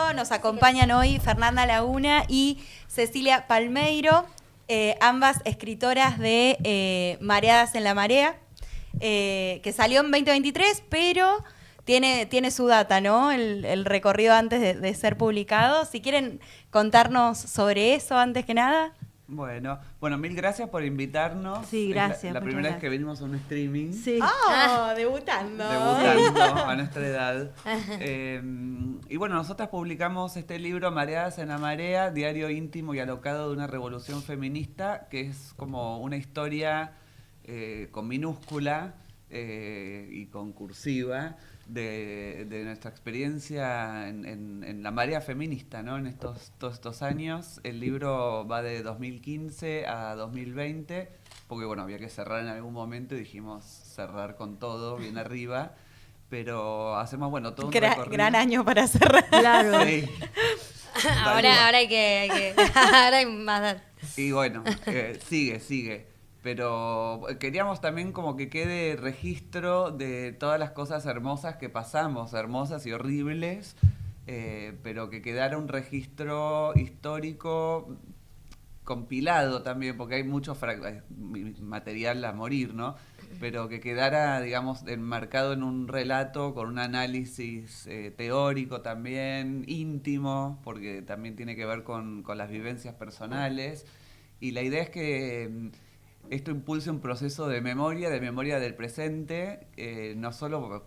Crespo, nos acompañan hoy Fernanda Laguna y Cecilia Palmeiro, ambas escritoras de Mareadas en la Marea, que salió en 2023, pero tiene su data, ¿no? El recorrido antes de ser publicado. Si quieren contarnos sobre eso antes que nada. Bueno, mil gracias por invitarnos. Sí, gracias. Es la primera vez que venimos a un streaming. Sí. Debutando. Debutando a nuestra edad. Y bueno, nosotras publicamos este libro, Mareadas en la Marea, diario íntimo y alocado de una revolución feminista, que es como una historia con minúscula y con cursiva de nuestra experiencia en la marea feminista, ¿no? En todos estos años. El libro va de 2015 a 2020, porque bueno, había que cerrar en algún momento y dijimos cerrar con todo, bien arriba. Pero hacemos, todo un recorrido. Gran año para cerrar. Claro. Sí. Ahora hay que ahora hay más. Y bueno, sigue. Pero queríamos también como que quede registro de todas las cosas hermosas que pasamos, hermosas y horribles, pero que quedara un registro histórico compilado también, porque hay mucho material a morir, ¿no? Pero que quedara, digamos, enmarcado en un relato con un análisis teórico también, íntimo, porque también tiene que ver con las vivencias personales. Y la idea es que esto impulse un proceso de memoria del presente, no solo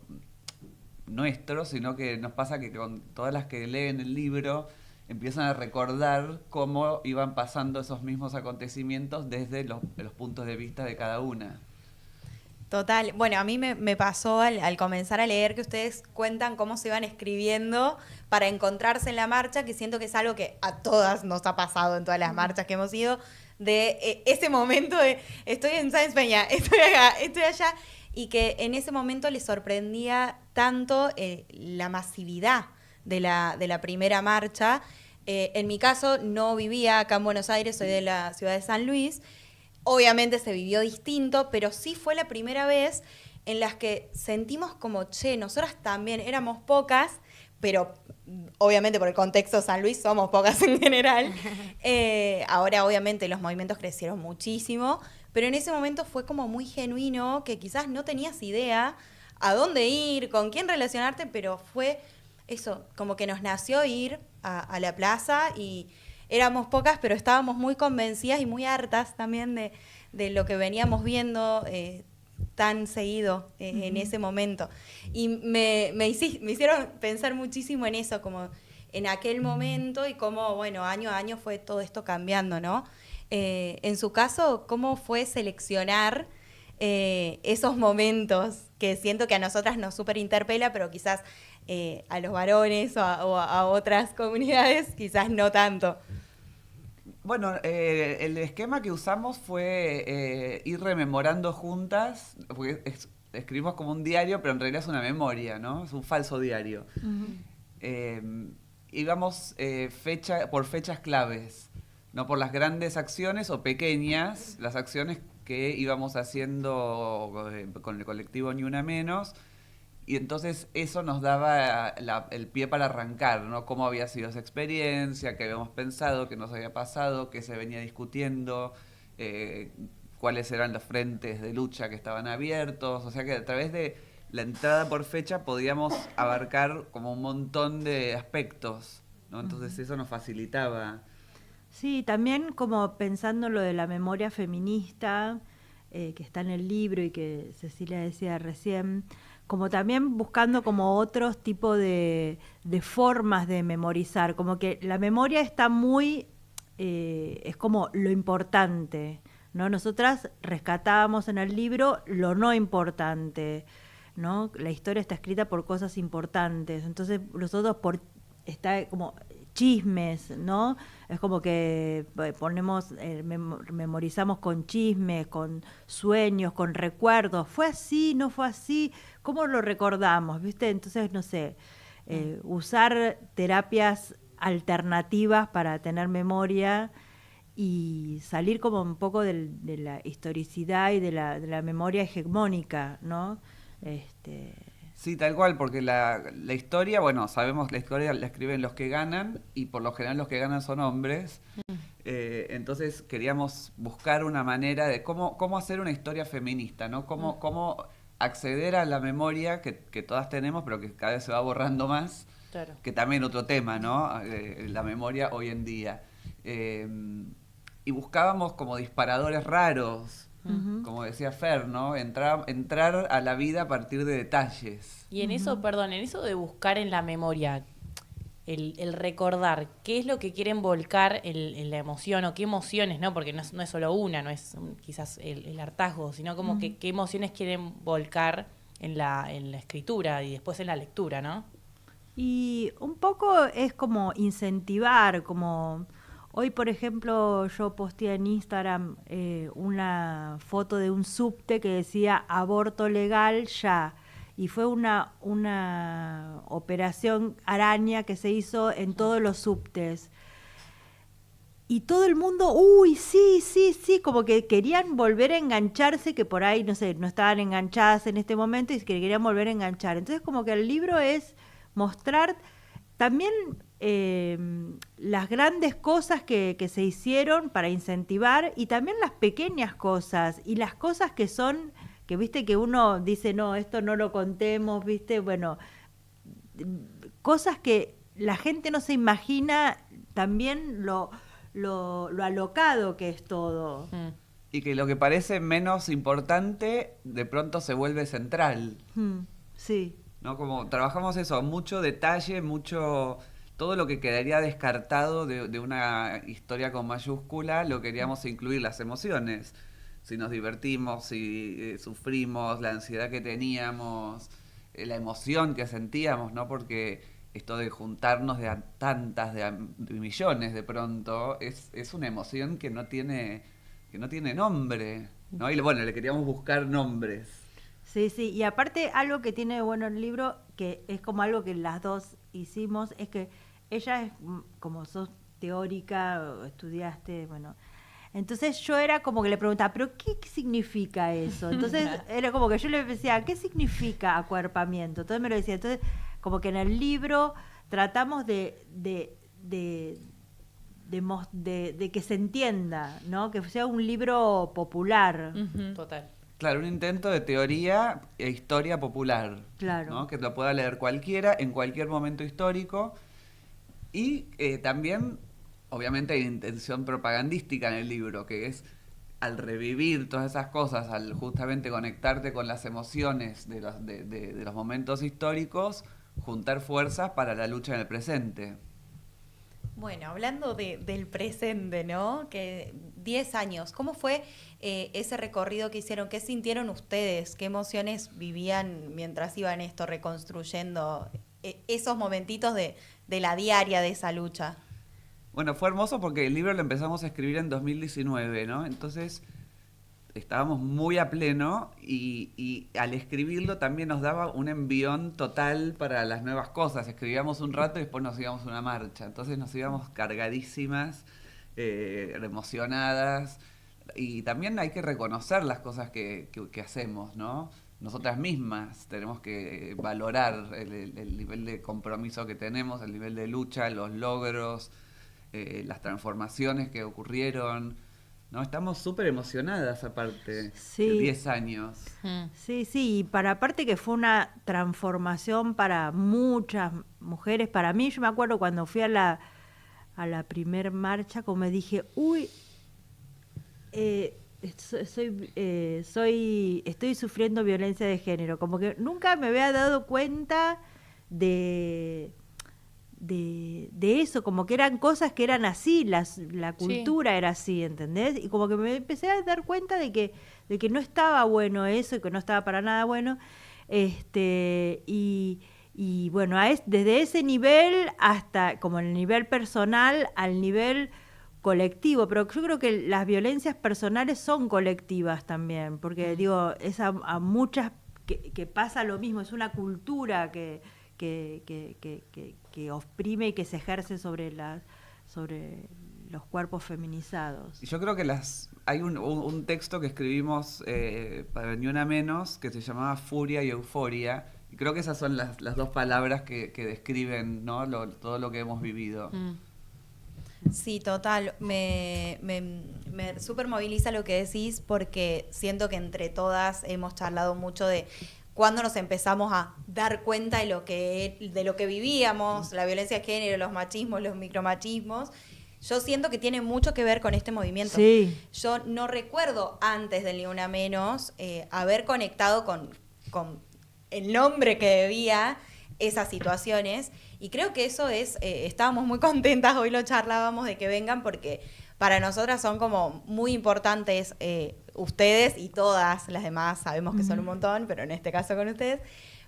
nuestro, sino que nos pasa que con todas las que leen el libro empiezan a recordar cómo iban pasando esos mismos acontecimientos desde los puntos de vista de cada una. Total. Bueno, a mí me pasó al comenzar a leer que ustedes cuentan cómo se iban escribiendo para encontrarse en la marcha, que siento que es algo que a todas nos ha pasado en todas las marchas que hemos ido, de ese momento de estoy en Sáenz Peña, estoy acá, estoy allá, y que en ese momento les sorprendía tanto la masividad de la primera marcha. En mi caso no vivía acá en Buenos Aires, soy de la ciudad de San Luis. Obviamente se vivió distinto, pero sí fue la primera vez en las que sentimos como, nosotras también éramos pocas, pero obviamente por el contexto de San Luis somos pocas en general. Ahora obviamente los movimientos crecieron muchísimo, pero en ese momento fue como muy genuino, que quizás no tenías idea a dónde ir, con quién relacionarte, pero fue eso, como que nos nació ir a la plaza y éramos pocas, pero estábamos muy convencidas y muy hartas también de lo que veníamos viendo tan seguido en ese momento. Y me hicieron pensar muchísimo en eso, como en aquel momento y cómo, bueno, año a año fue todo esto cambiando, ¿no? En su caso, ¿cómo fue seleccionar esos momentos que siento que a nosotras nos súper interpela, pero quizás a los varones o a otras comunidades quizás no tanto? Bueno, el esquema que usamos fue ir rememorando juntas, porque escribimos como un diario, pero en realidad es una memoria, ¿no? Es un falso diario. Uh-huh. Íbamos por fechas claves, no por las grandes acciones o pequeñas, las acciones que íbamos haciendo con el colectivo Ni Una Menos. Y entonces eso nos daba el pie para arrancar, ¿no? Cómo había sido esa experiencia, qué habíamos pensado, qué nos había pasado, qué se venía discutiendo, cuáles eran los frentes de lucha que estaban abiertos. O sea que a través de la entrada por fecha podíamos abarcar como un montón de aspectos, ¿no? Entonces eso nos facilitaba. Sí, también como pensando lo de la memoria feminista, que está en el libro y que Cecilia decía recién, como también buscando como otros tipos de formas de memorizar, como que la memoria está muy, es como lo importante, ¿no? Nosotras rescatábamos en el libro lo no importante, ¿no? La historia está escrita por cosas importantes, entonces nosotros está como chismes, ¿no? Es como que ponemos, memorizamos con chismes, con sueños, con recuerdos. ¿Fue así? ¿No fue así? ¿Cómo lo recordamos? ¿Viste? Entonces, no sé, usar terapias alternativas para tener memoria y salir como un poco de la historicidad y de la memoria hegemónica, ¿no? Sí, tal cual, porque la historia, bueno, sabemos la historia la escriben los que ganan y por lo general los que ganan son hombres. Entonces queríamos buscar una manera de cómo hacer una historia feminista, ¿no? Cómo acceder a la memoria que todas tenemos, pero que cada vez se va borrando más. Claro. Que también otro tema, ¿no? La memoria hoy en día. Y buscábamos como disparadores raros, como decía Fer, ¿no? Entrar a la vida a partir de detalles. Y en eso, perdón, en eso de buscar en la memoria, el recordar, ¿qué es lo que quieren volcar en la emoción o qué emociones, ¿no? Porque no es solo una, no es quizás el hartazgo, sino como que qué emociones quieren volcar en la escritura y después en la lectura, ¿no? Y un poco es como incentivar, como hoy por ejemplo yo posteé en Instagram una foto de un subte que decía aborto legal ya, y fue una operación araña que se hizo en todos los subtes. Y todo el mundo, uy, sí, como que querían volver a engancharse, que por ahí, no sé, no estaban enganchadas en este momento y que querían volver a enganchar. Entonces como que el libro es mostrar también las grandes cosas que se hicieron para incentivar y también las pequeñas cosas y las cosas que son, que viste que uno dice, no, esto no lo contemos, viste, bueno, cosas que la gente no se imagina también lo alocado que es todo. Y que lo que parece menos importante, de pronto se vuelve central. Sí. ¿No? Como trabajamos eso, mucho detalle, todo lo que quedaría descartado de una historia con mayúscula, lo queríamos incluir, las emociones. Si nos divertimos, si sufrimos, la ansiedad que teníamos, la emoción que sentíamos, ¿no? Porque esto de juntarnos de millones de pronto, es una emoción que no tiene nombre, ¿no? Y bueno, le queríamos buscar nombres. Sí, y aparte algo que tiene de bueno el libro, que es como algo que las dos hicimos, es que ella es, como sos teórica, o estudiaste, bueno, entonces yo era como que le preguntaba, ¿pero qué significa eso? Entonces era como que yo le decía, ¿qué significa acuerpamiento? Entonces me lo decía, entonces como que en el libro tratamos de que se entienda, ¿no? Que sea un libro popular. Total. Claro, un intento de teoría e historia popular, Claro. ¿no? Que lo pueda leer cualquiera en cualquier momento histórico. Y también, obviamente, hay intención propagandística en el libro, que es al revivir todas esas cosas, al justamente conectarte con las emociones de los momentos históricos, juntar fuerzas para la lucha en el presente. Bueno, hablando del presente, ¿no? Que 10 años, ¿cómo fue ese recorrido que hicieron? ¿Qué sintieron ustedes? ¿Qué emociones vivían mientras iban reconstruyendo esos momentitos de la diaria de esa lucha? Bueno, fue hermoso porque el libro lo empezamos a escribir en 2019, ¿no? Entonces estábamos muy a pleno y al escribirlo también nos daba un envión total para las nuevas cosas. Escribíamos un rato y después nos íbamos a una marcha. Entonces nos íbamos cargadísimas, emocionadas. Y también hay que reconocer las cosas que hacemos, ¿no? Nosotras mismas tenemos que valorar el nivel de compromiso que tenemos, el nivel de lucha, los logros, las transformaciones que ocurrieron. No, estamos súper emocionadas aparte, Sí. de 10 años. Sí, y para aparte que fue una transformación para muchas mujeres, para mí, yo me acuerdo cuando fui a la primer marcha, como me dije, uy, estoy sufriendo violencia de género, como que nunca me había dado cuenta de eso, como que eran cosas que eran así, la cultura era así, ¿entendés? Y como que me empecé a dar cuenta de que no estaba bueno eso, y que no estaba para nada bueno, y bueno, desde ese nivel hasta como en el nivel personal al nivel colectivo, pero yo creo que las violencias personales son colectivas también, porque digo, es a muchas que pasa lo mismo, es una cultura que oprime y que se ejerce sobre los cuerpos feminizados. Y yo creo que hay un texto que escribimos para Ni Una Menos que se llamaba Furia y Euforia, Y creo que esas son las dos palabras que describen, ¿no? Todo lo que hemos vivido. Sí, total. Me súper moviliza lo que decís porque siento que entre todas hemos charlado mucho de cuando nos empezamos a dar cuenta de lo que vivíamos, la violencia de género, los machismos, los micromachismos. Yo siento que tiene mucho que ver con este movimiento. Sí. Yo no recuerdo antes del Ni Una Menos haber conectado con el nombre que debía esas situaciones. Y creo que eso es, estábamos muy contentas, hoy lo charlábamos de que vengan porque para nosotras son como muy importantes ustedes y todas las demás, sabemos que son un montón, pero en este caso con ustedes,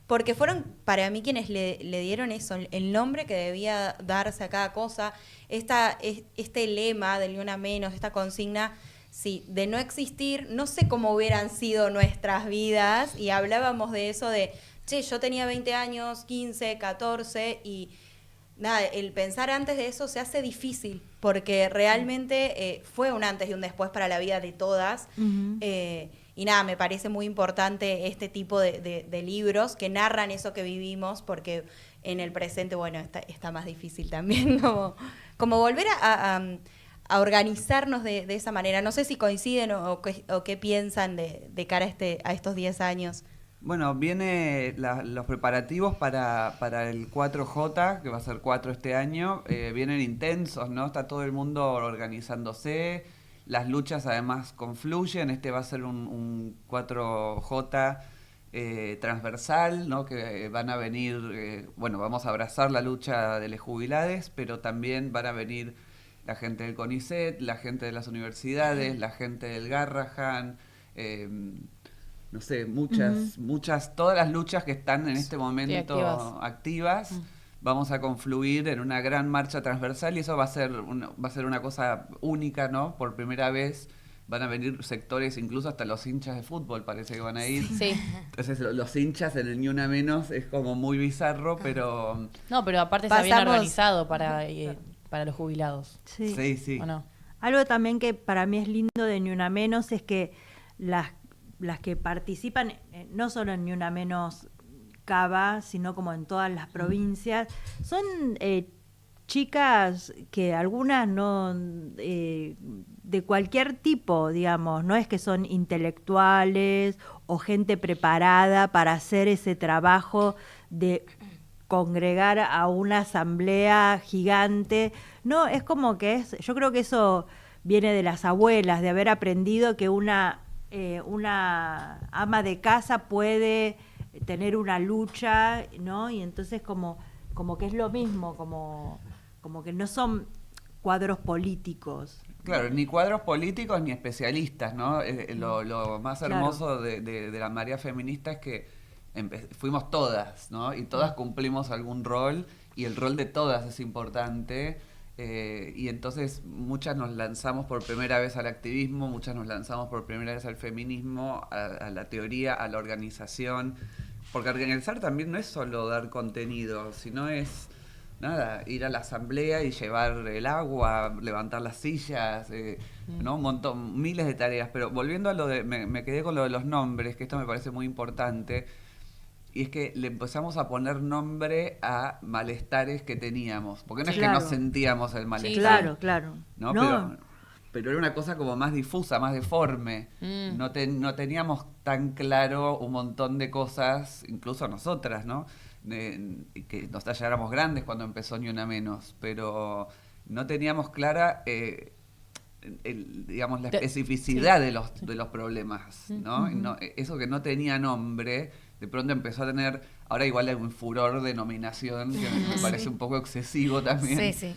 porque fueron para mí quienes le dieron eso, el nombre que debía darse a cada cosa, este lema del Ni Una Menos, esta consigna, sí, de no existir, no sé cómo hubieran sido nuestras vidas, y hablábamos de eso de, che, yo tenía 20 años, 15, 14, y nada, el pensar antes de eso se hace difícil, porque realmente fue un antes y un después para la vida de todas. Y nada, me parece muy importante este tipo de libros que narran eso que vivimos, porque en el presente, bueno, está más difícil también, como volver a organizarnos de esa manera. No sé si coinciden o qué piensan de cara a estos 10 años. Bueno, viene los preparativos para el 4J, que va a ser 4 este año. Vienen intensos, ¿no? Está todo el mundo organizándose. Las luchas además confluyen. Este va a ser un 4J transversal, ¿no? Que van a venir, vamos a abrazar la lucha de los jubilados, pero también van a venir la gente del CONICET, la gente de las universidades, la gente del Garrahan, no sé, muchas, todas las luchas que están en este momento activas. Vamos a confluir en una gran marcha transversal y eso va a ser una cosa única, ¿no? Por primera vez van a venir sectores, incluso hasta los hinchas de fútbol parece que van a ir. Sí. Entonces los hinchas en el Ni Una Menos es como muy bizarro, pero... No, pero aparte está bien organizado para los jubilados. Sí. Sí. ¿O no? Algo también que para mí es lindo de Ni Una Menos es que las que participan, no solo en Ni Una Menos Cava, sino como en todas las provincias, son chicas que algunas no de cualquier tipo, digamos, no es que son intelectuales o gente preparada para hacer ese trabajo de congregar a una asamblea gigante. No, es como que yo creo que eso viene de las abuelas, de haber aprendido que una ama de casa puede tener una lucha, ¿no? Y entonces como que es lo mismo, como que no son cuadros políticos. Claro, ni cuadros políticos ni especialistas, ¿no? Lo más hermoso de la marea feminista es que fuimos todas, ¿no? Y todas cumplimos algún rol, y el rol de todas es importante. Y entonces muchas nos lanzamos por primera vez al activismo, muchas nos lanzamos por primera vez al feminismo, a la teoría, a la organización, porque organizar también no es solo dar contenido, sino es ir a la asamblea y llevar el agua, levantar las sillas, ¿no? Un montón, miles de tareas. Pero volviendo a me quedé con lo de los nombres, que esto me parece muy importante. Y es que le empezamos a poner nombre a malestares que teníamos. Porque no es que no sentíamos el malestar. Sí, claro. ¿No? Pero era una cosa como más difusa, más deforme. No teníamos tan claro un montón de cosas, incluso nosotras, ¿no? Que nosotras ya éramos grandes cuando empezó Ni Una Menos. Pero no teníamos clara... digamos, la especificidad de los problemas, ¿no? Eso que no tenía nombre, de pronto empezó a tener, ahora igual hay un furor de nominación que me parece un poco excesivo también. Sí.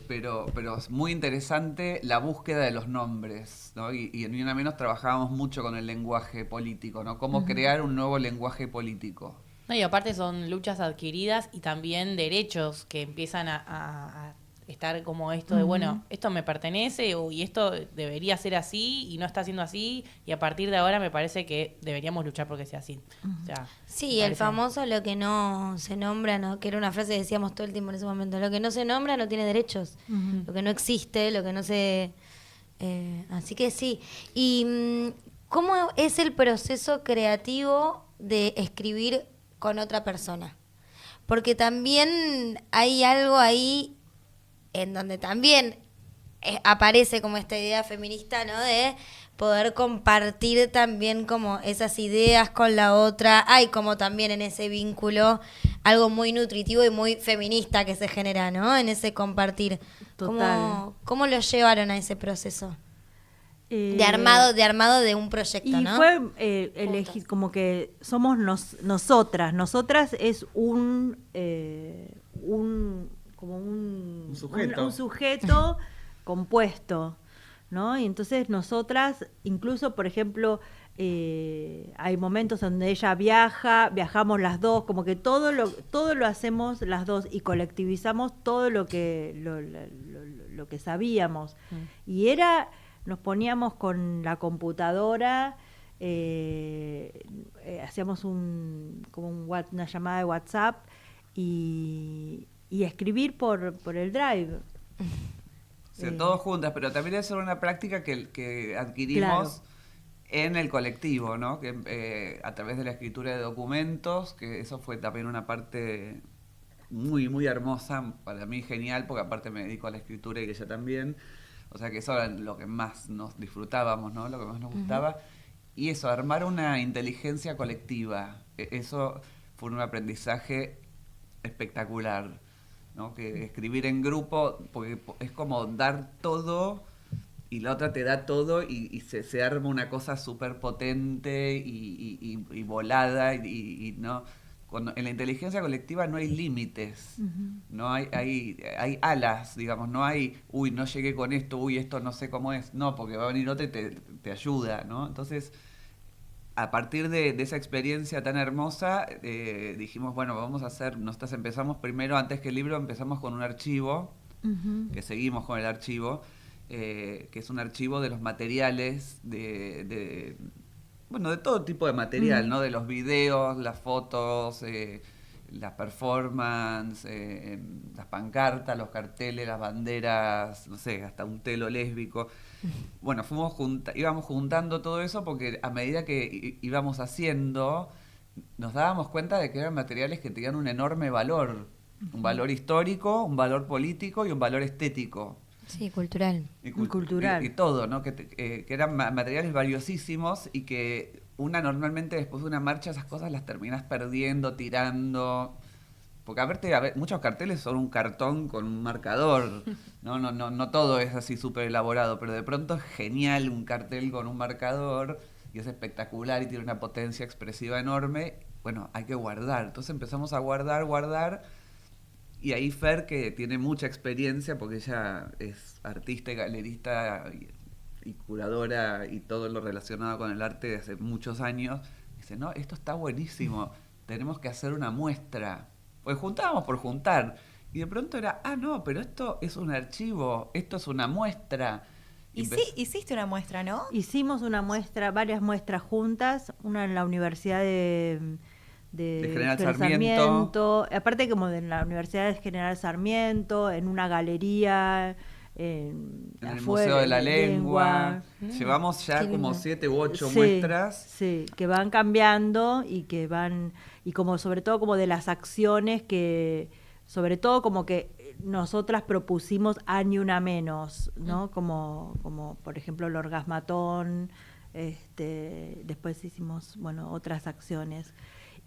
Pero es muy interesante la búsqueda de los nombres, ¿no? Y en Ni Una Menos trabajábamos mucho con el lenguaje político, ¿no? Cómo crear un nuevo lenguaje político. No, y aparte son luchas adquiridas y también derechos que empiezan a estar como esto de, bueno, esto me pertenece y esto debería ser así y no está siendo así, y a partir de ahora me parece que deberíamos luchar porque sea así. O sea, sí, el famoso lo que no se nombra, ¿no? Que era una frase que decíamos todo el tiempo en ese momento, lo que no se nombra no tiene derechos, lo que no existe, lo que no se... así que sí. ¿Y cómo es el proceso creativo de escribir con otra persona. Porque también hay algo ahí en donde también aparece como esta idea feminista, ¿no? De poder compartir también como esas ideas con la otra. Hay como también en ese vínculo algo muy nutritivo y muy feminista que se genera, ¿no? En ese compartir. Total. ¿Cómo lo llevaron a ese proceso? De armado de un proyecto, y ¿no? fue elegir como que somos nosotras es un sujeto compuesto, ¿no? Y entonces nosotras, incluso por ejemplo, hay momentos donde ella viajamos las dos, como que todo lo hacemos las dos y colectivizamos todo lo que sabíamos. Y nos poníamos con la computadora, hacíamos una llamada de WhatsApp y escribir por el Drive. Sí, todos juntas, pero también es una práctica que adquirimos en el colectivo, ¿no? Que a través de la escritura de documentos, que eso fue también una parte muy, muy hermosa, para mí genial, porque aparte me dedico a la escritura y ella también. O sea que eso era lo que más nos disfrutábamos, ¿no? Lo que más nos gustaba. Y eso, armar una inteligencia colectiva. Eso fue un aprendizaje espectacular, ¿no? Que escribir en grupo, porque es como dar todo y la otra te da todo y se arma una cosa súper potente y volada y no... En la inteligencia colectiva no hay límites, no hay alas, digamos, no hay, no llegué con esto, esto no sé cómo es, no, porque va a venir otro y te ayuda, ¿no? Entonces, a partir de esa experiencia tan hermosa, dijimos, bueno, vamos a hacer, nosotros empezamos primero, antes que el libro, empezamos con un archivo, que seguimos con el archivo, que es un archivo de los materiales de todo tipo de material, ¿no? De los videos, las fotos, las performances, las pancartas, los carteles, las banderas, no sé, hasta un telo lésbico. Bueno, íbamos juntando todo eso porque a medida que íbamos haciendo, nos dábamos cuenta de que eran materiales que tenían un enorme valor. Un valor histórico, un valor político y un valor estético. Sí, cultural. Cultural. Y todo, ¿no? Que eran materiales valiosísimos y que normalmente después de una marcha esas cosas las terminas perdiendo, tirando. Porque muchos carteles son un cartón con un marcador. No todo es así súper elaborado, pero de pronto es genial un cartel con un marcador y es espectacular y tiene una potencia expresiva enorme. Bueno, hay que guardar. Entonces empezamos a guardar. Y ahí Fer, que tiene mucha experiencia, porque ella es artista y galerista y curadora y todo lo relacionado con el arte de hace muchos años, dice, no, esto está buenísimo, tenemos que hacer una muestra. Pues juntábamos por juntar. Y de pronto era, no, pero esto es un archivo, esto es una muestra. Y sí, hiciste una muestra, ¿no? Hicimos una muestra, varias muestras juntas, una en la Universidad de General Sarmiento. Aparte como de la Universidad de General Sarmiento, en una galería, en el Museo de la Lengua. Llevamos ya como 7 u 8 muestras. Sí, que van cambiando y que van, y como sobre todo como de las acciones que, sobre todo como que nosotras propusimos Ni Una Menos, ¿no? Como por ejemplo el orgasmatón, después hicimos, otras acciones.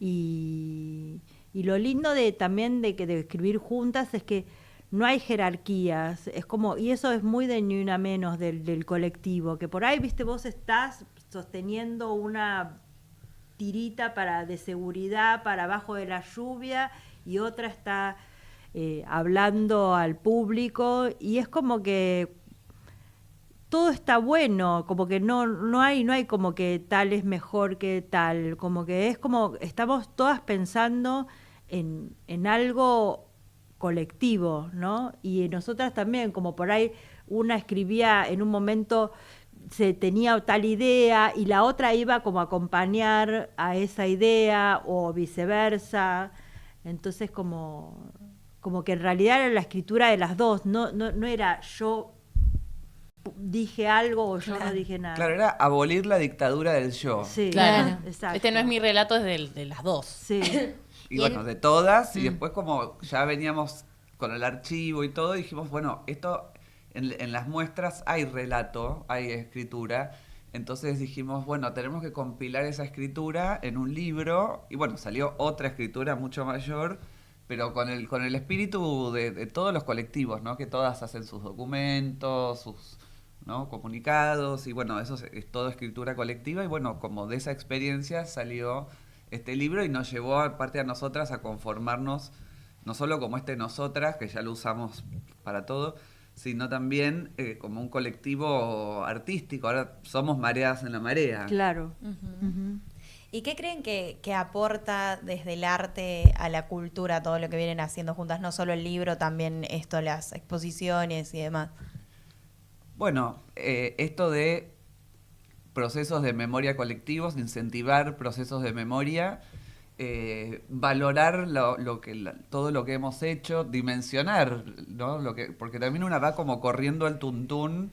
Y lo lindo también de escribir juntas es que no hay jerarquías, es como, y eso es muy de Ni Una Menos del colectivo, que por ahí, viste, vos estás sosteniendo una tirita de seguridad para abajo de la lluvia y otra está hablando al público, y es como que todo está bueno, como que no hay como que tal es mejor que tal, como que es como estamos todas pensando en algo colectivo, ¿no? Y nosotras también, como por ahí una escribía en un momento, se tenía tal idea y la otra iba como a acompañar a esa idea o viceversa. Entonces como que en realidad era la escritura de las dos, no era yo dije algo o yo no dije nada. Claro, era abolir la dictadura del yo. Sí, claro. Exacto. Este no es mi relato, es de las dos. Sí. Y Y bueno, en- de todas, y después como ya veníamos con el archivo y todo, dijimos, bueno, esto en las muestras hay relato, hay escritura, entonces dijimos, bueno, tenemos que compilar esa escritura en un libro, y bueno, salió otra escritura mucho mayor, pero con el espíritu de todos los colectivos, ¿no? Que todas hacen sus documentos, sus, ¿no? Comunicados, y bueno, eso es todo escritura colectiva, y bueno, como de esa experiencia salió este libro y nos llevó aparte a nosotras a conformarnos, no solo como nosotras, que ya lo usamos para todo, sino también como un colectivo artístico. Ahora somos mareadas en la marea. Claro. Ujú. ¿Y qué creen que aporta desde el arte a la cultura todo lo que vienen haciendo juntas? No solo el libro, también esto, las exposiciones y demás. Bueno, esto de procesos de memoria colectivos, incentivar procesos de memoria, valorar todo lo que hemos hecho, dimensionar, ¿no? Porque también una va como corriendo al tuntún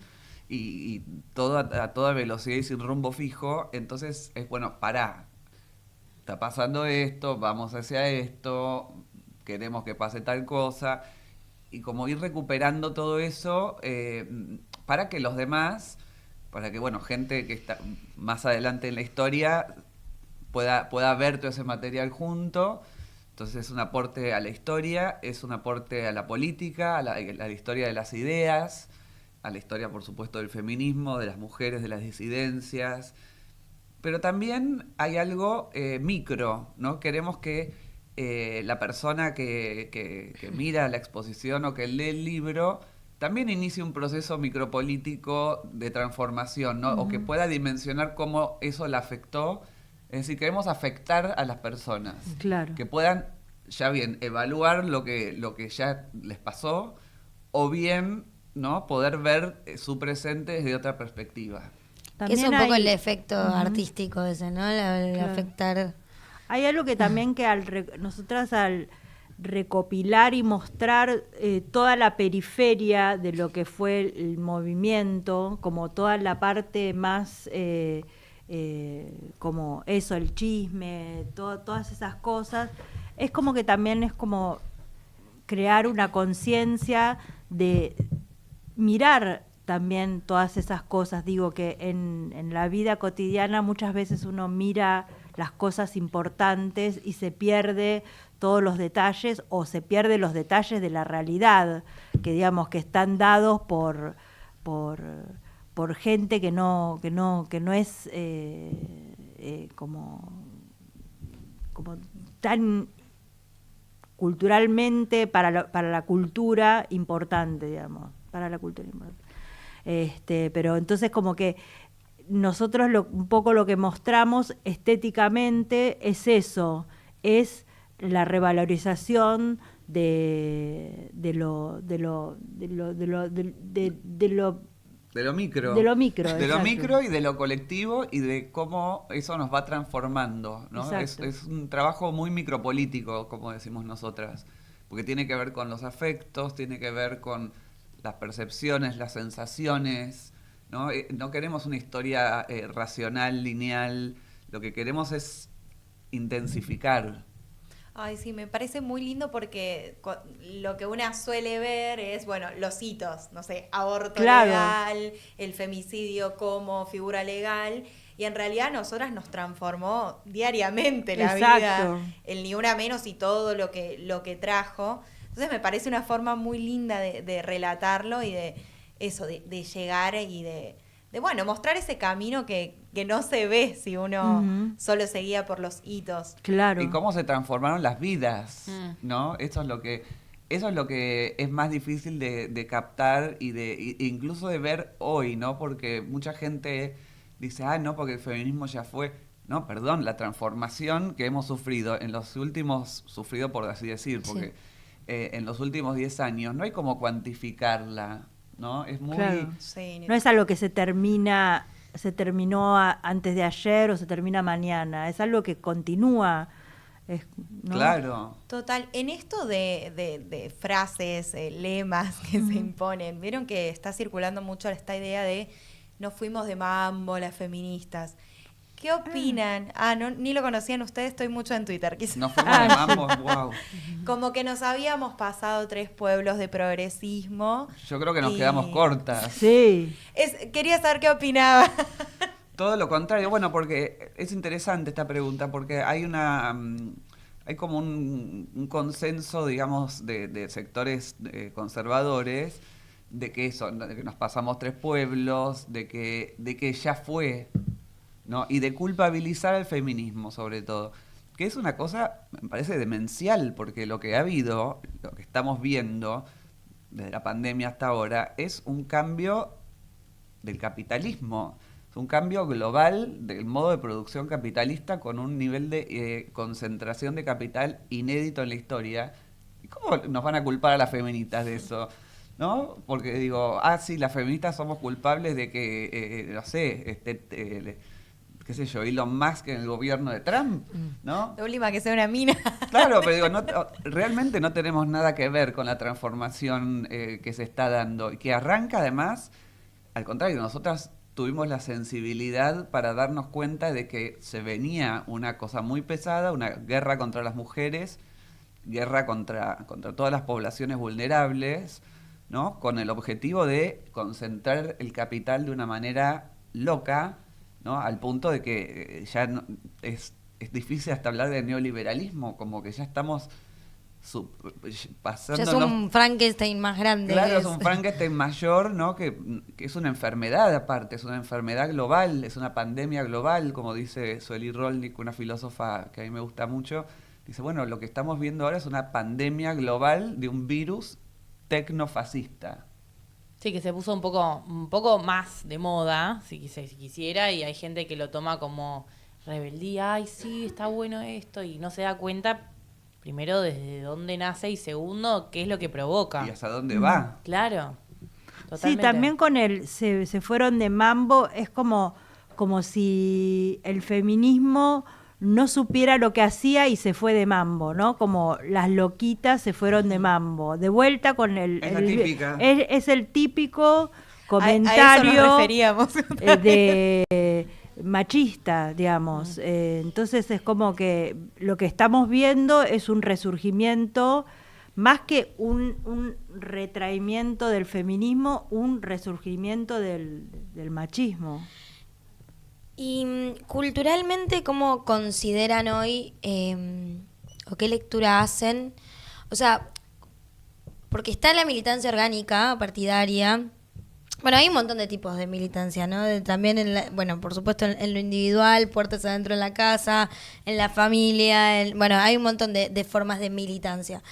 y todo a toda velocidad y sin rumbo fijo, entonces es bueno, pará, está pasando esto, vamos hacia esto, queremos que pase tal cosa, y como ir recuperando todo eso para que los demás, para que, bueno, gente que está más adelante en la historia pueda ver todo ese material junto. Entonces es un aporte a la historia, es un aporte a la política, a la historia de las ideas, a la historia, por supuesto, del feminismo, de las mujeres, de las disidencias. Pero también hay algo micro, ¿no? Queremos que la persona que mira la exposición o que lee el libro también inicie un proceso micropolítico de transformación, ¿no? O que pueda dimensionar cómo eso la afectó. Es decir, queremos afectar a las personas. Claro. Que puedan, ya bien, evaluar lo que ya les pasó, o bien, ¿no? Poder ver su presente desde otra perspectiva. Que es un poco hay- el efecto artístico ese, ¿no? El Claro. afectar. Hay algo que también que nosotras al recopilar y mostrar toda la periferia de lo que fue el movimiento, como toda la parte más, como eso, el chisme, todas esas cosas, es como que también es como crear una conciencia de mirar también todas esas cosas. Digo que en la vida cotidiana muchas veces uno mira las cosas importantes y se pierde todos los detalles o se pierde los detalles de la realidad, que digamos que están dados por gente que no es como tan culturalmente para la cultura importante, digamos, para la cultura importante. Pero entonces como que nosotros un poco lo que mostramos estéticamente es eso, es la revalorización de lo micro. De lo micro, De lo exacto. micro y de lo colectivo y de cómo eso nos va transformando, ¿no? Es un trabajo muy micropolítico, como decimos nosotras, porque tiene que ver con los afectos, tiene que ver con las percepciones, las sensaciones, ¿no? No queremos una historia racional, lineal, lo que queremos es intensificar. Ay, sí, me parece muy lindo porque lo que una suele ver es, bueno, los hitos, no sé, aborto Claro. legal, el femicidio como figura legal, y en realidad a nosotras nos transformó diariamente la Exacto. vida, el ni una menos y todo lo que trajo. Entonces me parece una forma muy linda de relatarlo y de eso, de llegar y de bueno, mostrar ese camino que no se ve si uno Ujú. solo seguía por los hitos. Claro. Y cómo se transformaron las vidas, ¿no? Eso es lo que es más difícil de captar y incluso de ver hoy, ¿no? Porque mucha gente dice, no, porque el feminismo ya fue. No, perdón, la transformación que hemos sufrido sufrido por así decir, porque en los últimos 10 años no hay como cuantificarla, ¿no? Es muy... Claro. Sí, No es algo que se terminó antes de ayer o se termina mañana, es algo que continúa. ¿No? Claro. Total, en esto de frases, lemas que se imponen, vieron que está circulando mucho esta idea de no fuimos de mambo las feministas. ¿Qué opinan? Ah, no, ni lo conocían ustedes, estoy mucho en Twitter, quizás. Nos fuimos de mambo, wow. Como que nos habíamos pasado 3 pueblos de progresismo. Yo creo que nos Y- quedamos cortas. Sí. Quería saber qué opinaba. Todo lo contrario, bueno, porque es interesante esta pregunta, porque hay como un consenso, digamos, de sectores conservadores, de que eso, de que nos pasamos 3 pueblos, de que ya fue, ¿no? Y de culpabilizar al feminismo, sobre todo. Que es una cosa, me parece demencial, porque lo que ha habido, lo que estamos viendo desde la pandemia hasta ahora, es un cambio del capitalismo. Es un cambio global del modo de producción capitalista con un nivel de concentración de capital inédito en la historia. ¿Y cómo nos van a culpar a las feministas de eso? ¿No? Porque digo, sí, las feministas somos culpables de que, no sé, qué sé yo, Elon Musk en el gobierno de Trump, ¿no? De última que sea una mina. Claro, pero digo, realmente no tenemos nada que ver con la transformación que se está dando y que arranca además, al contrario, nosotras tuvimos la sensibilidad para darnos cuenta de que se venía una cosa muy pesada, una guerra contra las mujeres, guerra contra todas las poblaciones vulnerables, ¿no? Con el objetivo de concentrar el capital de una manera loca, ¿no? Al punto de que ya es difícil hasta hablar de neoliberalismo, como que ya estamos Ya pasándonos. es un Frankenstein más grande. Claro, es un Frankenstein mayor, ¿no? Que es una enfermedad aparte, es una enfermedad global, es una pandemia global, como dice Sueli Rolnik, una filósofa que a mí me gusta mucho. Dice, bueno, lo que estamos viendo ahora es una pandemia global de un virus tecnofascista. Sí, que se puso un poco más de moda, si se quisiera, y hay gente que lo toma como rebeldía. Ay, sí, está bueno esto, y no se da cuenta, primero, desde dónde nace, y segundo, qué es lo que provoca. ¿Y hasta dónde va? Claro, Sí, totalmente. también con se fueron de mambo, es como si el feminismo no supiera lo que hacía y se fue de mambo, ¿no? Como las loquitas se fueron de mambo. De vuelta con Es la típica. Es el típico A eso comentario nos referíamos. de machista, digamos. Entonces es como que lo que estamos viendo es un resurgimiento, más que un retraimiento del feminismo, un resurgimiento del machismo. Y culturalmente, ¿cómo consideran hoy o qué lectura hacen? O sea, porque está la militancia orgánica, partidaria. Bueno, hay un montón de tipos de militancia, ¿no? También, bueno, por supuesto, en lo individual, puertas adentro en la casa, en la familia. Bueno, hay un montón de formas de militancia.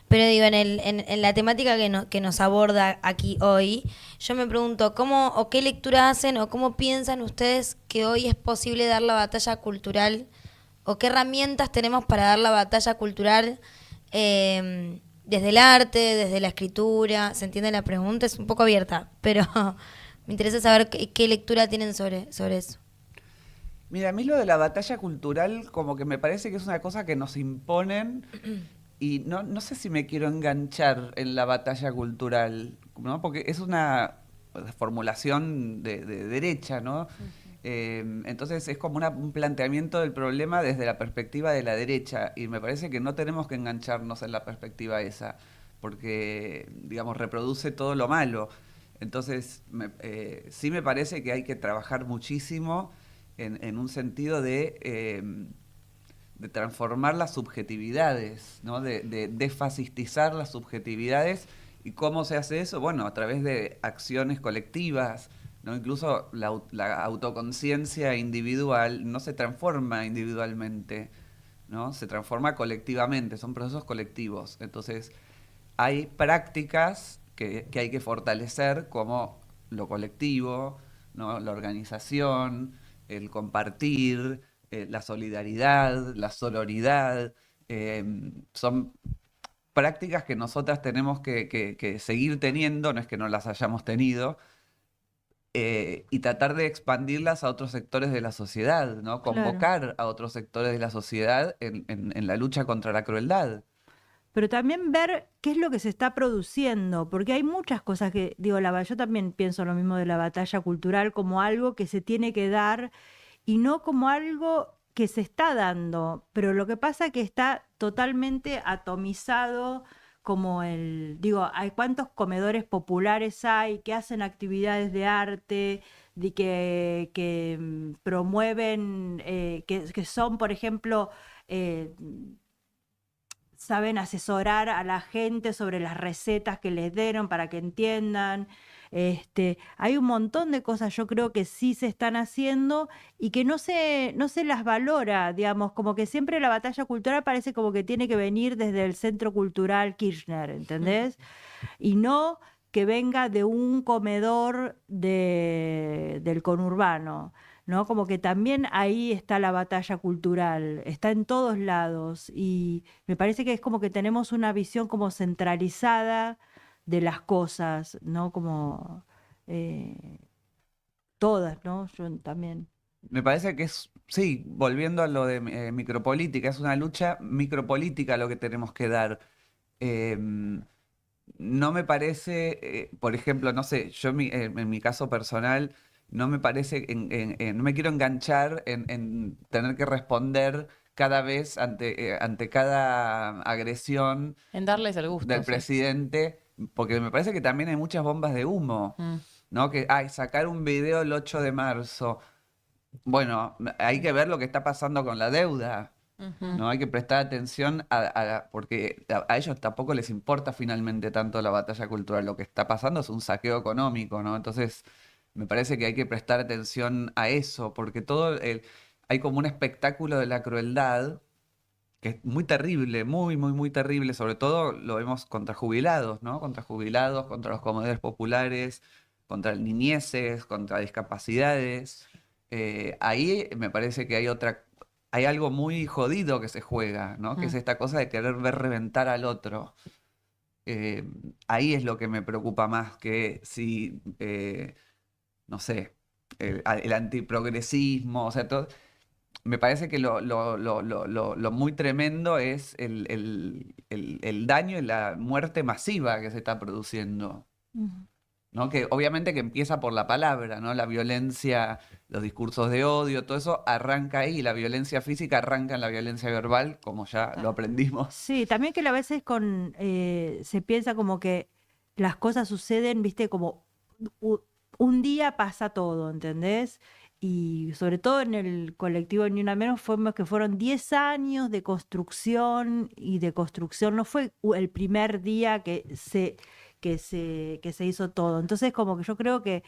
Pero digo, en la temática que nos aborda aquí hoy, yo me pregunto, ¿cómo o qué lectura hacen o cómo piensan ustedes que hoy es posible dar la batalla cultural? ¿O qué herramientas tenemos para dar la batalla cultural desde el arte, desde la escritura? ¿Se entiende la pregunta? Es un poco abierta, pero me interesa saber qué lectura tienen sobre eso. Mira, a mí lo de la batalla cultural como que me parece que es una cosa que nos imponen y no sé si me quiero enganchar en la batalla cultural, ¿no? Porque es una formulación de derecha, ¿no? Entonces es como un planteamiento del problema desde la perspectiva de la derecha y me parece que no tenemos que engancharnos en la perspectiva esa porque, digamos, reproduce todo lo malo. Entonces sí me parece que hay que trabajar muchísimo en un sentido de transformar las subjetividades, ¿no? De desfascistizar las subjetividades. ¿Y cómo se hace eso? Bueno, a través de acciones colectivas, ¿no? Incluso la autoconciencia individual no se transforma individualmente, ¿no? Se transforma colectivamente, son procesos colectivos. Entonces, hay prácticas que hay que fortalecer como lo colectivo, ¿no? La organización, el compartir, la solidaridad, la sororidad, son prácticas que nosotras tenemos que seguir teniendo, no es que no las hayamos tenido, y tratar de expandirlas a otros sectores de la sociedad, ¿no? Convocar a otros sectores de la sociedad en la lucha contra la crueldad. Pero también ver qué es lo que se está produciendo, porque hay muchas cosas yo también pienso lo mismo de la batalla cultural como algo que se tiene que dar y no como algo que se está dando, pero lo que pasa es que está totalmente atomizado, como hay cuántos comedores populares hay que hacen actividades de arte, que promueven, que son, por ejemplo, saben asesorar a la gente sobre las recetas que les dieron para que entiendan. Hay un montón de cosas, yo creo que sí se están haciendo y que no se las valora, digamos, como que siempre la batalla cultural parece como que tiene que venir desde el Centro Cultural Kirchner, ¿entendés? Y no que venga de un comedor del conurbano, ¿no? Como que también ahí está la batalla cultural, está en todos lados y me parece que es como que tenemos una visión como centralizada de las cosas, ¿no? Como todas, ¿no? Yo también. Me parece que sí, volviendo a lo de micropolítica, es una lucha micropolítica lo que tenemos que dar. Eh, no me parece, por ejemplo, no sé, yo en mi caso personal, no me parece, no me quiero enganchar en tener que responder cada vez ante cada agresión En darles el gusto. del Sí. presidente, porque me parece que también hay muchas bombas de humo, ¿no? Que, sacar un video el 8 de marzo. Bueno, hay que ver lo que está pasando con la deuda, ¿no? Hay que prestar atención porque a ellos tampoco les importa finalmente tanto la batalla cultural. Lo que está pasando es un saqueo económico, ¿no? Entonces, me parece que hay que prestar atención a eso, porque hay como un espectáculo de la crueldad que es muy terrible, muy, muy, muy terrible. Sobre todo lo vemos contra jubilados, ¿no? Contra jubilados, contra los comedores populares, contra niñeces, contra discapacidades. Ahí me parece que hay algo muy jodido que se juega, ¿no? Que es esta cosa de querer ver reventar al otro. Eh, Ahí es lo que me preocupa más que si, no sé, el antiprogresismo, o sea, todo. Me parece que lo muy tremendo es el daño y la muerte masiva que se está produciendo, Ujú. ¿no? Que obviamente que empieza por la palabra, ¿no? La violencia, los discursos de odio, todo eso arranca ahí, y la violencia física arranca en la violencia verbal, como ya lo aprendimos. Sí, también que a veces se piensa como que las cosas suceden, viste, como u- un día pasa todo, ¿entendés? Y sobre todo en el colectivo Ni Una Menos fueron 10 años de construcción y de construcción, no fue el primer día que se hizo todo. Entonces como que yo creo que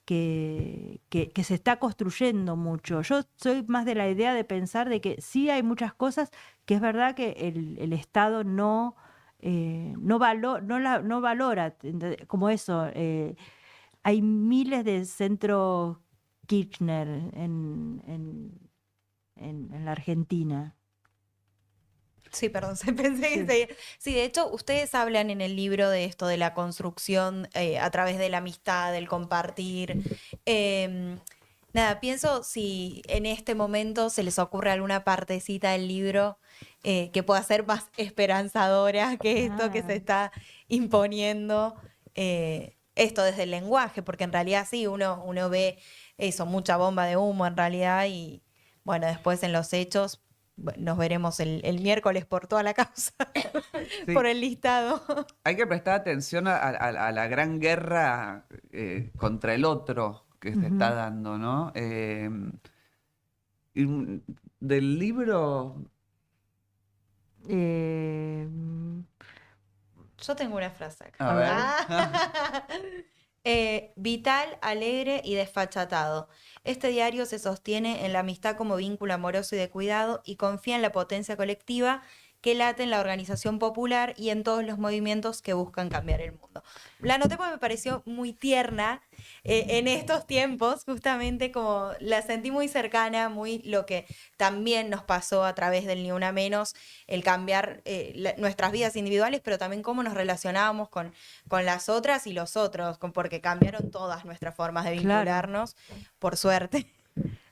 se está construyendo mucho. Yo soy más de la idea de pensar de que sí hay muchas cosas que es verdad que el Estado no valora, como eso. Hay miles de centros Kirchner en la Argentina. Sí, perdón, pensé que Sí. seguía. Sí, de hecho, ustedes hablan en el libro de esto, de la construcción a través de la amistad, del compartir. Nada, pienso si en este momento se les ocurre alguna partecita del libro que pueda ser más esperanzadora que esto que se está imponiendo. Esto desde el lenguaje, porque en realidad sí, uno ve eso, mucha bomba de humo en realidad y bueno, después en los hechos nos veremos el miércoles por toda la causa, Sí. por el listado. Hay que prestar atención a la gran guerra contra el otro que se está dando, ¿no? Y, del libro, Eh, Yo tengo una frase acá. a ver. Ah. Vital, alegre y desfachatado. Este diario se sostiene en la amistad como vínculo amoroso y de cuidado y confía en la potencia colectiva que late en la organización popular y en todos los movimientos que buscan cambiar el mundo. La anoté porque me pareció muy tierna en estos tiempos, justamente como la sentí muy cercana, muy lo que también nos pasó a través del Ni Una Menos, el cambiar nuestras vidas individuales, pero también cómo nos relacionábamos con las otras y los otros, porque cambiaron todas nuestras formas de Claro. vincularnos, por suerte.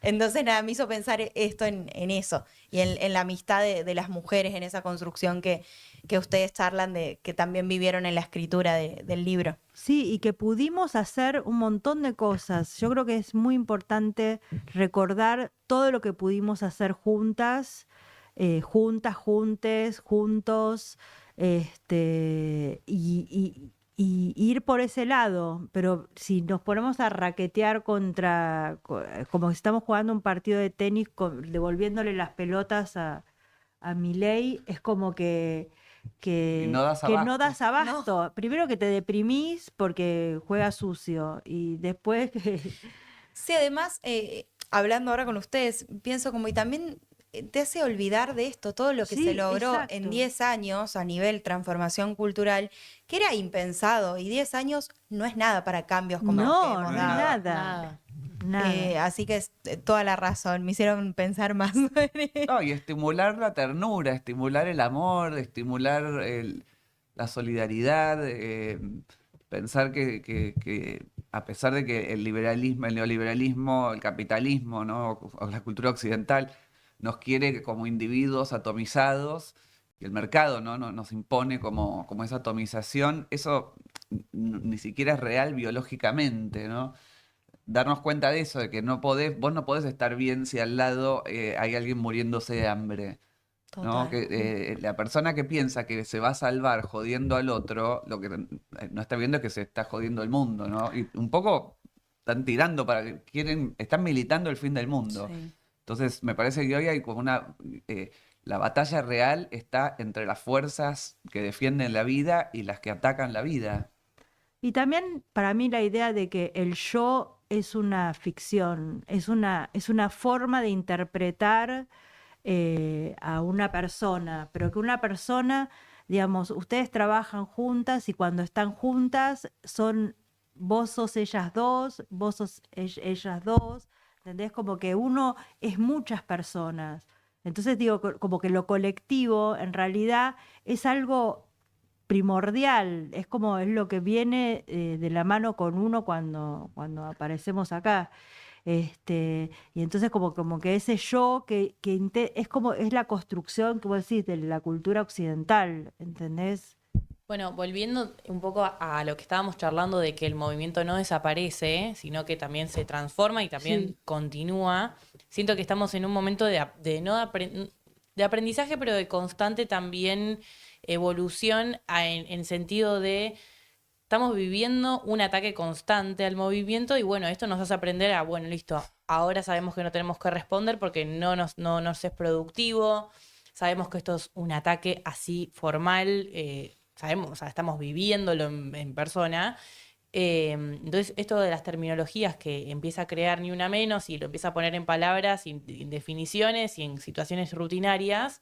Entonces, nada, me hizo pensar esto en eso y en la amistad de las mujeres, en esa construcción que ustedes charlan, que también vivieron en la escritura del libro. Sí, y que pudimos hacer un montón de cosas. Yo creo que es muy importante recordar todo lo que pudimos hacer juntas, juntes, juntos, y ir por ese lado. Pero si nos ponemos a raquetear como si estamos jugando un partido de tenis, devolviéndole las pelotas a Milei, es como que no das que no abasto. das abasto. Primero que te deprimís porque juegas sucio y después que... Sí, además, hablando ahora con ustedes, pienso como, y también te hace olvidar de esto, todo lo que Sí, se logró exacto. en 10 años a nivel transformación cultural, que era impensado, y 10 años no es nada para cambios como los que No, hemos no es dado. nada. Nada. Así que es toda la razón, me hicieron pensar más en eso. No, y estimular la ternura, estimular el amor, estimular la solidaridad, pensar que a pesar de que el liberalismo, el neoliberalismo, el capitalismo, ¿no? o la cultura occidental nos quiere como individuos atomizados y el mercado, ¿no? Nos impone como esa atomización, eso ni siquiera es real biológicamente, ¿no? Darnos cuenta de eso, de que vos no podés estar bien si al lado hay alguien muriéndose de hambre, ¿no? Total. Que la persona que piensa que se va a salvar jodiendo al otro, lo que no está viendo es que se está jodiendo el mundo, ¿no? Y un poco están tirando están militando el fin del mundo. Sí. Entonces, me parece que hoy hay como la batalla real está entre las fuerzas que defienden la vida y las que atacan la vida. Y también para mí la idea de que el yo es una ficción, es una forma de interpretar a una persona, pero que una persona, digamos, ustedes trabajan juntas y cuando están juntas vos sos ellas dos, vos sos ellas dos, ¿entendés? Como que uno es muchas personas. Entonces digo, como que lo colectivo en realidad es algo primordial, es lo que viene de la mano con uno cuando aparecemos acá. Y entonces como que ese yo es la construcción que vos decís de la cultura occidental, ¿entendés? Bueno, volviendo un poco a lo que estábamos charlando de que el movimiento no desaparece, sino que también se transforma y también Sí. continúa. Siento que estamos en un momento de aprendizaje, pero de constante también evolución en sentido de estamos viviendo un ataque constante al movimiento y bueno, esto nos hace aprender bueno, listo, ahora sabemos que no tenemos que responder porque no nos es productivo, sabemos que esto es un ataque así formal, sabemos, o sea, estamos viviéndolo en persona. Entonces, esto de las terminologías que empieza a crear Ni Una Menos y lo empieza a poner en palabras, en definiciones y en situaciones rutinarias,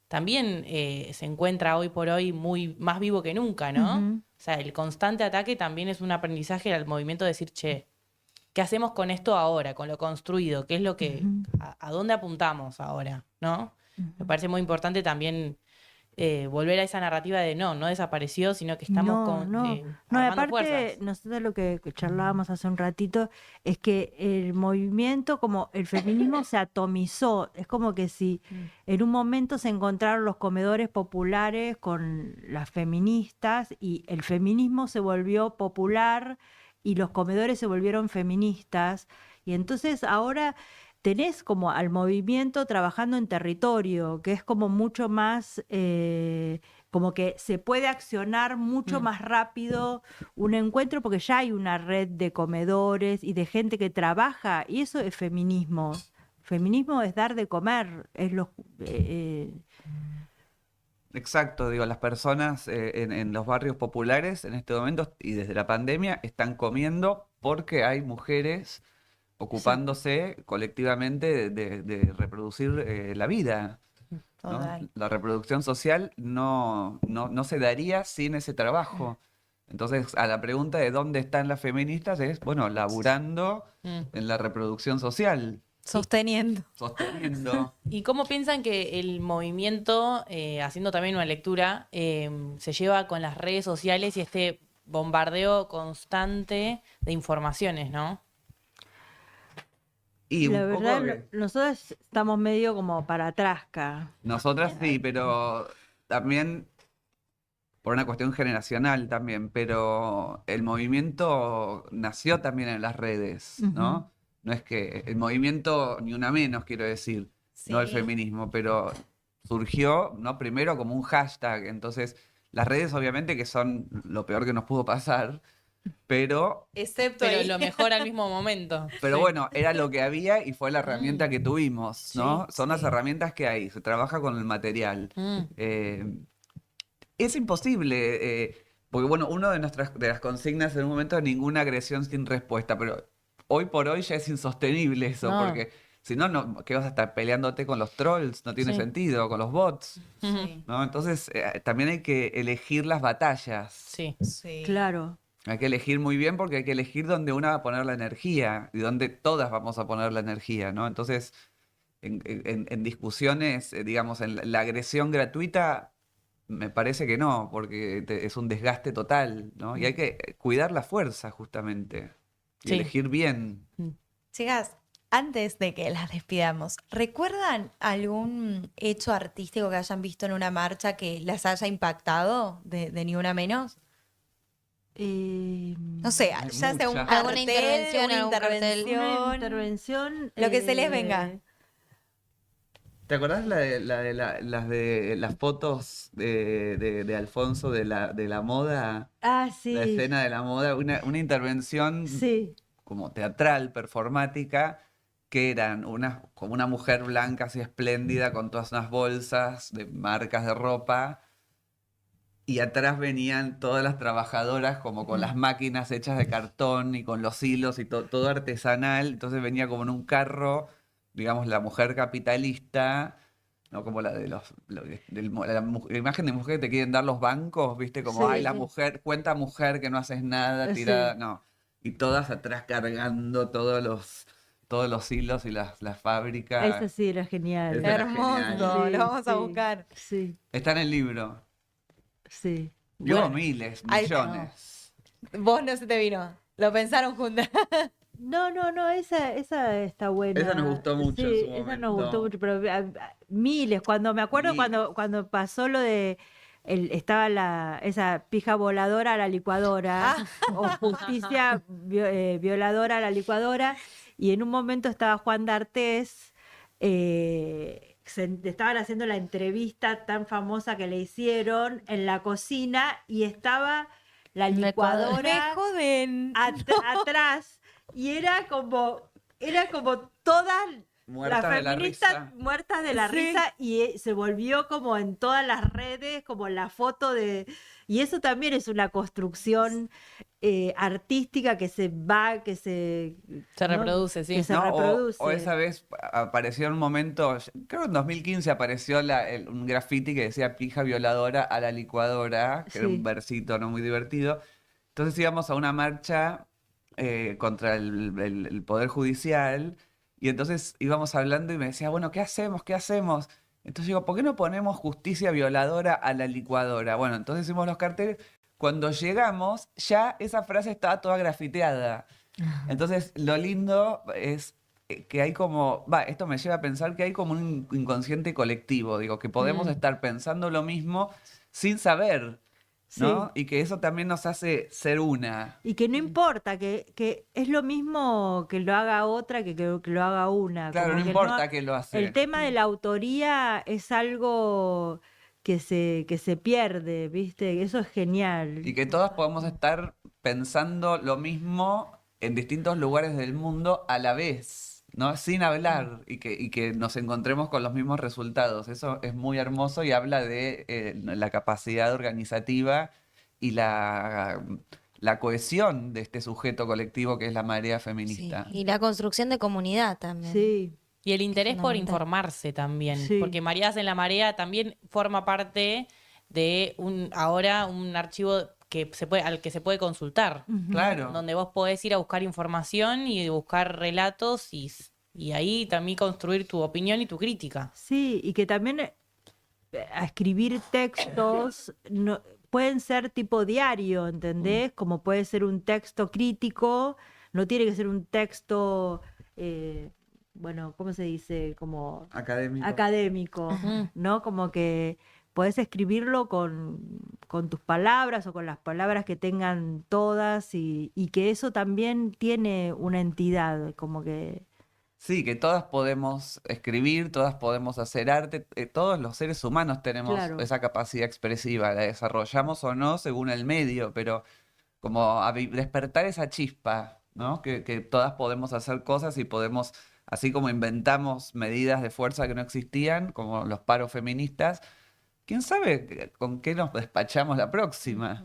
también se encuentra hoy por hoy más vivo que nunca, ¿no? Ujú. O sea, el constante ataque también es un aprendizaje al movimiento de decir, che, ¿qué hacemos con esto ahora, con lo construido? ¿Qué es lo que, a dónde apuntamos ahora, ¿no? Me parece muy importante también volver a esa narrativa de no desapareció, sino que estamos No, y armando aparte, fuerzas. nosotros lo que charlábamos hace un ratito es que el movimiento, como el feminismo se atomizó, es como que si en un momento se encontraron los comedores populares con las feministas y el feminismo se volvió popular y los comedores se volvieron feministas y entonces ahora tenés como al movimiento trabajando en territorio, que es como mucho más, como que se puede accionar mucho más rápido un encuentro porque ya hay una red de comedores y de gente que trabaja y eso es feminismo. Feminismo es dar de comer, es Exacto, digo, las personas en los barrios populares en este momento y desde la pandemia están comiendo porque hay mujeres ocupándose colectivamente de reproducir la vida, ¿no? Total. La reproducción social no se daría sin ese trabajo. Entonces, a la pregunta de dónde están las feministas es, bueno, laburando en la reproducción social, Sosteniendo. sosteniendo. ¿Y cómo piensan que el movimiento, haciendo también una lectura, se lleva con las redes sociales y este bombardeo constante de informaciones, ¿no? Y La un poco verdad, que nosotros estamos medio como para atrás acá. nosotras sí, pero también por una cuestión generacional también, pero el movimiento nació también en las redes, Ujú. ¿no? No es que el movimiento, ni una menos, quiero decir, no el Sí. feminismo, pero surgió, ¿no? Primero como un hashtag, entonces las redes obviamente que son lo peor que nos pudo pasar, pero, Excepto Pero ahí. lo mejor al mismo momento. pero Sí. bueno, era lo que había y fue la herramienta que tuvimos, ¿no? Son las sí. herramientas que hay, se trabaja con el material. Mm. Es imposible, porque bueno, uno de las consignas en un momento es ninguna agresión sin respuesta, pero hoy por hoy ya es insostenible eso, No. porque si no, ¿qué vas a estar peleándote con los trolls? No tiene Sí. sentido, con los bots, Sí. ¿no? Entonces, también hay que elegir las batallas. Sí. Sí. Claro. Hay que elegir muy bien porque hay que elegir dónde una va a poner la energía y dónde todas vamos a poner la energía, ¿no? Entonces, en discusiones, digamos, en la agresión gratuita, me parece que no, porque es un desgaste total, ¿no? Y hay que cuidar la fuerza, justamente, y Sí. elegir bien. Chicas, antes de que las despidamos, ¿recuerdan algún hecho artístico que hayan visto en una marcha que las haya impactado de Ni Una Menos? No sé, Hay ya sea un muchas. cartel, Alguna intervención, una algún cartel. intervención, Una intervención. lo que se les venga. ¿Te acordás las de las fotos de Alfonso de la moda? Ah, La sí. escena de la moda, una intervención Sí. como teatral, performática, que eran como una mujer blanca así espléndida con todas unas bolsas de marcas de ropa. Y atrás venían todas las trabajadoras como con las máquinas hechas de cartón y con los hilos y todo artesanal. Entonces venía como en un carro, digamos, la mujer capitalista, ¿no? Como la de la imagen de mujer que te quieren dar los bancos, ¿viste? Como, Sí, ay, la sí. mujer, cuenta mujer que no haces nada, Sí. tirada, no. Y todas atrás cargando todos los hilos y las fábricas. Esa sí era genial. Esa era Hermoso, genial. lo vamos a sí, buscar. Sí, Está en el libro. sí. Vio Bueno, miles, ahí- millones. Vos no se te vino, lo pensaron juntas. No, esa está buena. Esa nos gustó mucho en Sí, su esa nos momento. gustó mucho, pero miles. Cuando me acuerdo Miles. cuando pasó lo de estaba esa pija voladora a la licuadora o justicia violadora a la licuadora y en un momento estaba Juan D'Artés estaban haciendo la entrevista tan famosa que le hicieron en la cocina y estaba la Me licuadora joden. atrás y era como todas Muertas las de la feministas risa. muertas de la Sí. risa y se volvió como en todas las redes como la foto de y eso también es una construcción artística que se va Se ¿no? reproduce, sí. que se ¿No? reproduce. O esa vez apareció en un momento, creo que en 2015 apareció un graffiti que decía pija violadora a la licuadora, que era Sí. un versito no muy divertido. Entonces íbamos a una marcha contra el Poder Judicial y entonces íbamos hablando y me decía, bueno, ¿qué hacemos? ¿Qué hacemos? Entonces digo, ¿por qué no ponemos justicia violadora a la licuadora? Bueno, entonces hicimos los carteles. Cuando llegamos, ya esa frase estaba toda grafiteada. Entonces, lo lindo es que hay como, esto me lleva a pensar que hay como un inconsciente colectivo, digo, que podemos estar pensando lo mismo sin saber, ¿no? Sí. Y que eso también nos hace ser una. Y que no importa, que es lo mismo que lo haga otra que lo haga una. Claro, como no que importa quién lo hace. El tema de la autoría es algo que se pierde, ¿viste? Eso es genial. Y que todas podemos estar pensando lo mismo en distintos lugares del mundo a la vez, ¿no? Sin hablar y que nos encontremos con los mismos resultados. Eso es muy hermoso y habla de la capacidad organizativa y la cohesión de este sujeto colectivo que es la marea Sí. feminista. Y la construcción de comunidad también. Sí, Y el interés por Fundamental. informarse también, Sí. porque Mareadas en la Marea también forma parte de ahora un archivo al que se puede consultar, Claro. donde vos podés ir a buscar información y buscar relatos y ahí también construir tu opinión y tu crítica. sí, y que también a escribir textos pueden ser tipo diario, ¿entendés? Como puede ser un texto crítico, no tiene que ser un texto bueno, ¿cómo se dice? Como Académico. académico, ¿no? Como que podés escribirlo con tus palabras o con las palabras que tengan todas y que eso también tiene una entidad, como que... Sí, que todas podemos escribir, todas podemos hacer arte, todos los seres humanos tenemos Claro. esa capacidad expresiva, la desarrollamos o no según el medio, pero como despertar esa chispa, ¿no? Que todas podemos hacer cosas y podemos, así como inventamos medidas de fuerza que no existían, como los paros feministas, ¿quién sabe con qué nos despachamos la próxima?